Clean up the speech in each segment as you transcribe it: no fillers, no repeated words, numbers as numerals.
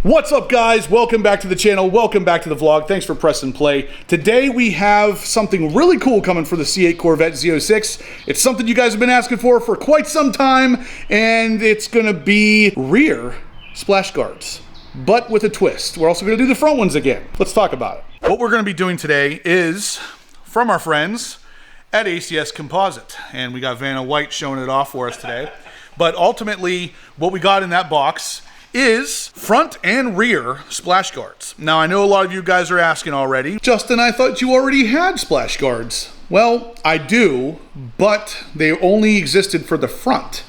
What's up, guys? Welcome back to the channel. Welcome back to the vlog. Thanks for pressing play. Today we have something really cool coming for the C8 Corvette Z06. It's something you guys have been asking for quite some time, and it's gonna be rear splash guards, but with a twist. We're also gonna do the front ones again. Let's talk about it. What we're gonna be doing today is from our friends at ACS Composite, and we got Vanna White showing it off for us today. But ultimately, what we got in that box is front and rear splash guards. Now, I know a lot of you guys are asking already, Justin, I thought you already had splash guards. Well, I do, but they only existed for the front.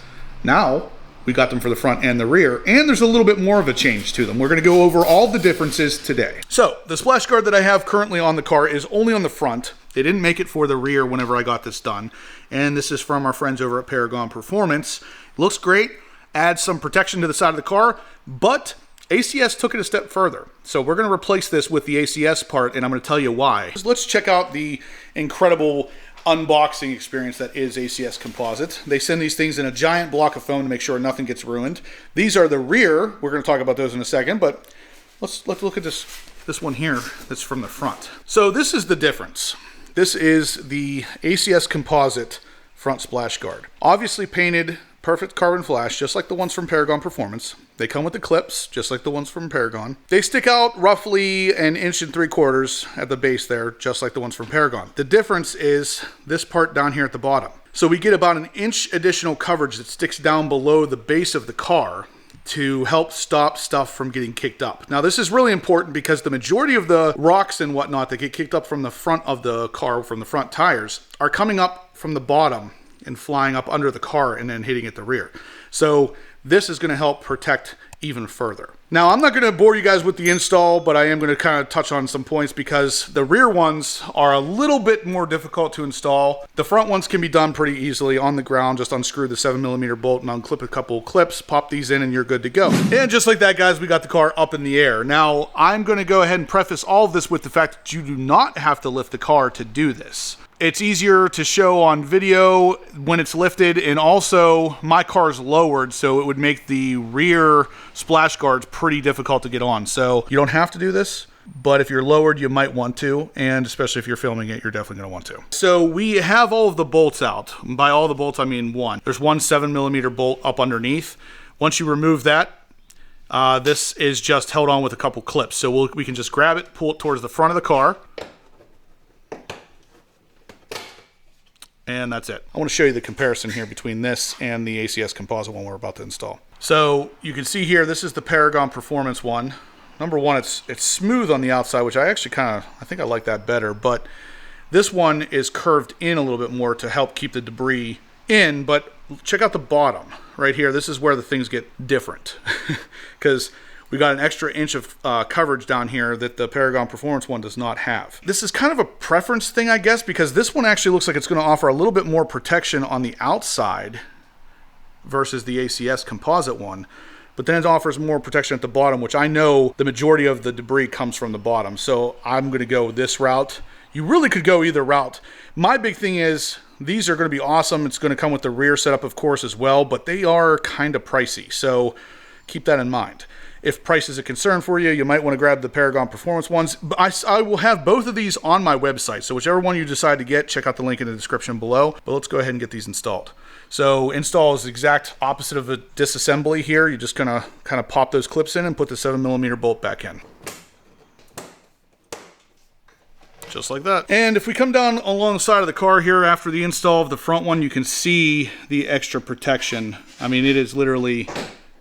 Now, we got them for the front and the rear, and there's a little bit more of a change to them. We're gonna go over all the differences today. So, the splash guard that I have currently on the car is only on the front. They didn't make it for the rear whenever I got this done. And this is from our friends over at Paragon Performance. Looks great. Adds some protection to the side of the car, but ACS took it a step further. So we're gonna replace this with the ACS part, and I'm gonna tell you why. Let's check out the incredible unboxing experience that is ACS Composite. They send these things in a giant block of foam to make sure nothing gets ruined. These are the rear. We're gonna talk about those in a second, but let's look at this one here that's from the front. So this is the difference. This is the ACS Composite front splash guard. Obviously painted perfect carbon flash, just like the ones from Paragon Performance. They come with the clips, just like the ones from Paragon. They stick out roughly 1.75 inches at the base there, just like the ones from Paragon. The difference is this part down here at the bottom. So we get about 1 inch additional coverage that sticks down below the base of the car to help stop stuff from getting kicked up. Now, this is really important because the majority of the rocks and whatnot that get kicked up from the front of the car, from the front tires, are coming up from the bottom and flying up under the car and then hitting at the rear. So this is going to help protect even further. Now, I'm not going to bore you guys with the install, but I am going to kind of touch on some points because the rear ones are a little bit more difficult to install. The front ones can be done pretty easily on the ground. Just unscrew the 7mm bolt and unclip a couple of clips, pop these in, and you're good to go. And just like that, guys, we got the car up in the air. Now, I'm going to go ahead and preface all of this with the fact that you do not have to lift the car to do this. It's easier to show on video when it's lifted, and also my car's lowered, so it would make the rear splash guards pretty difficult to get on. So you don't have to do this, but if you're lowered, you might want to, and especially if you're filming it, you're definitely gonna want to. So we have all of the bolts out. By all the bolts, I mean one. There's one 7mm bolt up underneath. Once you remove that, this is just held on with a couple clips. So we can just grab it, pull it towards the front of the car, and that's it. I want to show you the comparison here between this and the ACS Composite one we're about to install. So you can see here, this is the Paragon Performance one. Number one, it's smooth on the outside, which I think I like that better, but this one is curved in a little bit more to help keep the debris in. But check out the bottom right here. This is where the things get different because we got an extra inch of coverage down here that the Paragon Performance one does not have. This is kind of a preference thing, I guess, because this one actually looks like it's going to offer a little bit more protection on the outside versus the ACS Composite one. But then it offers more protection at the bottom, which I know the majority of the debris comes from the bottom. So I'm going to go this route. You really could go either route. My big thing is these are going to be awesome. It's going to come with the rear setup, of course, as well, but they are kind of pricey. So keep that in mind. If price is a concern for you, you might want to grab the Paragon Performance ones. I will have both of these on my website, so whichever one you decide to get, check out the link in the description below. But let's go ahead and get these installed. So install is the exact opposite of a disassembly here. You're just gonna kind of pop those clips in and put the 7mm bolt back in. Just like that. And if we come down along the side of the car here after the install of the front one, you can see the extra protection. I mean, it is literally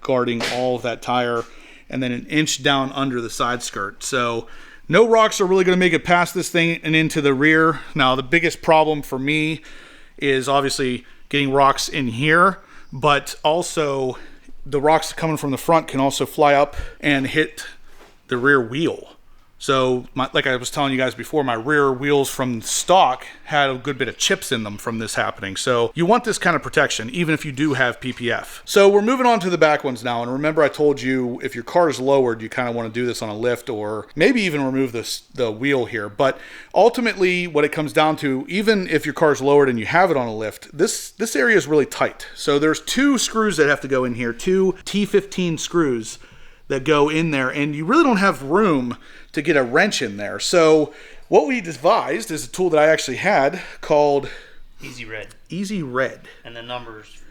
guarding all of that tire, and then 1 inch down under the side skirt. So no rocks are really going to make it past this thing and into the rear. Now, the biggest problem for me is obviously getting rocks in here, but also the rocks coming from the front can also fly up and hit the rear wheel. So like I was telling you guys before, my rear wheels from stock had a good bit of chips in them from this happening. So you want this kind of protection, even if you do have PPF. So we're moving on to the back ones now. And remember, I told you if your car is lowered, you kind of want to do this on a lift or maybe even remove the wheel here. But ultimately, what it comes down to, even if your car is lowered and you have it on a lift, this area is really tight. So there's 2 screws that have to go in here, 2 T15 screws that go in there, and you really don't have room to get a wrench in there. So what we devised is a tool that I actually had called Easy Red. Easy Red. And the number's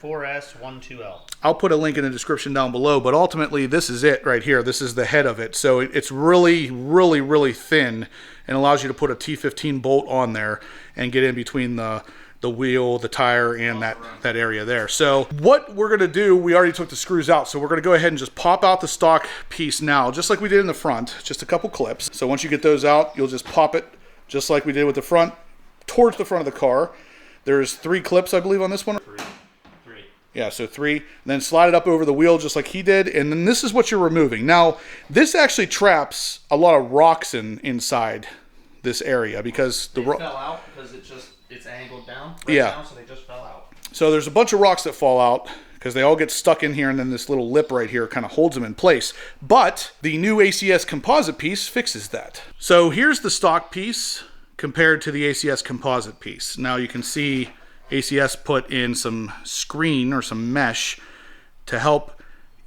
4S12L. I'll put a link in the description down below, but ultimately this is it right here. This is the head of it. So it's really, really, really thin and allows you to put a T15 bolt on there and get in between the wheel, the tire, and that area there. So what we're gonna do, we already took the screws out, so we're gonna go ahead and just pop out the stock piece now, just like we did in the front, just a couple clips. So once you get those out, you'll just pop it, just like we did with the front, towards the front of the car. There's 3 clips, I believe, on this one. Three. Yeah, so 3. And then slide it up over the wheel just like he did, and then this is what you're removing. Now, this actually traps a lot of rocks inside this area because they fell out because it's angled down right now, so they just fell out. So there's a bunch of rocks that fall out because they all get stuck in here, and then this little lip right here kind of holds them in place. But the new ACS Composite piece fixes that. So here's the stock piece compared to the ACS Composite piece. Now you can see ACS put in some screen or some mesh to help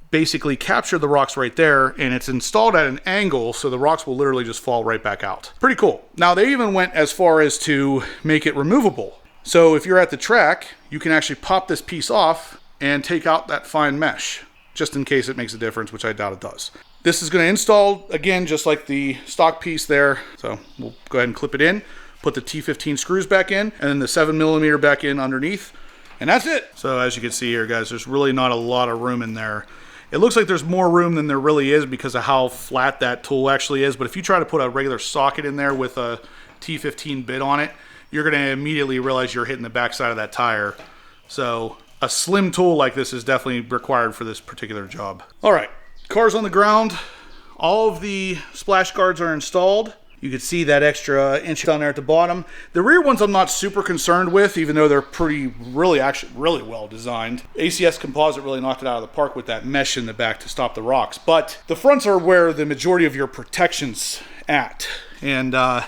basically capture the rocks right there, and it's installed at an angle so the rocks will literally just fall right back out. Pretty cool. Now they even went as far as to make it removable. So if you're at the track, you can actually pop this piece off and take out that fine mesh, just in case it makes a difference, which I doubt it does. This is going to install, again, just like the stock piece there. So we'll go ahead and clip it in, put the T15 screws back in, and then the 7mm back in underneath, and that's it. So as you can see here, guys, there's really not a lot of room in there. It looks like there's more room than there really is because of how flat that tool actually is, but if you try to put a regular socket in there with a T15 bit on it, you're going to immediately realize you're hitting the backside of that tire. So a slim tool like this is definitely required for this particular job. All right, car's on the ground. All of the splash guards are installed. You can see that extra inch down there at the bottom. The rear ones I'm not super concerned with, even though they're really well designed. ACS Composite really knocked it out of the park with that mesh in the back to stop the rocks. But the fronts are where the majority of your protection's at. And yeah,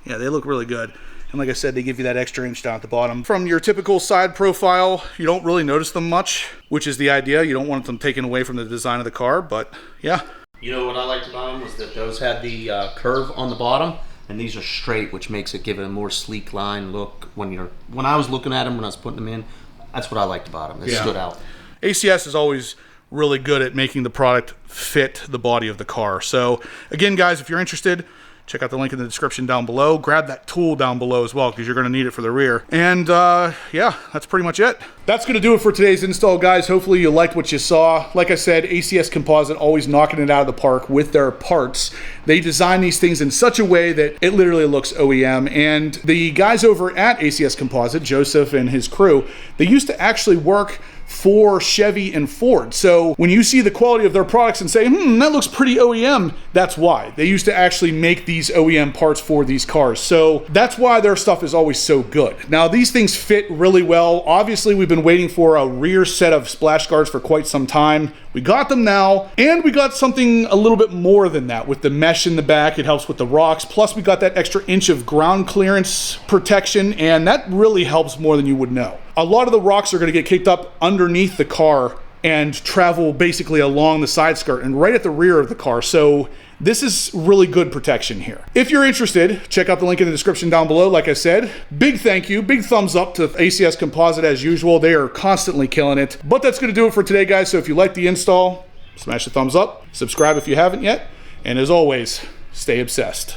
they look really good. And like I said, they give you that extra inch down at the bottom. From your typical side profile, you don't really notice them much, which is the idea. You don't want them taken away from the design of the car, but yeah. You know what I liked about them was that those had the curve on the bottom, and these are straight, which makes it give it a more sleek line look. When I was looking at them, when I was putting them in, that's what I liked about them. They stood out. ACS is always really good at making the product fit the body of the car. So again, guys, if you're interested, check out the link in the description down below. Grab that tool down below as well because you're going to need it for the rear. And yeah, that's pretty much it. That's going to do it for today's install, guys. Hopefully you liked what you saw. Like I said, ACS Composite always knocking it out of the park with their parts. They design these things in such a way that it literally looks OEM. And the guys over at ACS Composite, Joseph and his crew, they used to actually work for Chevy and Ford. So when you see the quality of their products and say, that looks pretty OEM, that's why. They used to actually make these OEM parts for these cars. So that's why their stuff is always so good. Now, these things fit really well. Obviously, we've been waiting for a rear set of splash guards for quite some time. We got them now, and we got something a little bit more than that with the mesh in the back. It helps with the rocks. Plus, we got that extra inch of ground clearance protection, and that really helps more than you would know. A lot of the rocks are going to get kicked up underneath the car and travel basically along the side skirt and right at the rear of the car. So this is really good protection here. If you're interested, check out the link in the description down below. Like I said, big thank you, big thumbs up to ACS Composite as usual. They are constantly killing it. But that's going to do it for today, guys. So if you like the install, smash the thumbs up, subscribe if you haven't yet, and as always, stay obsessed.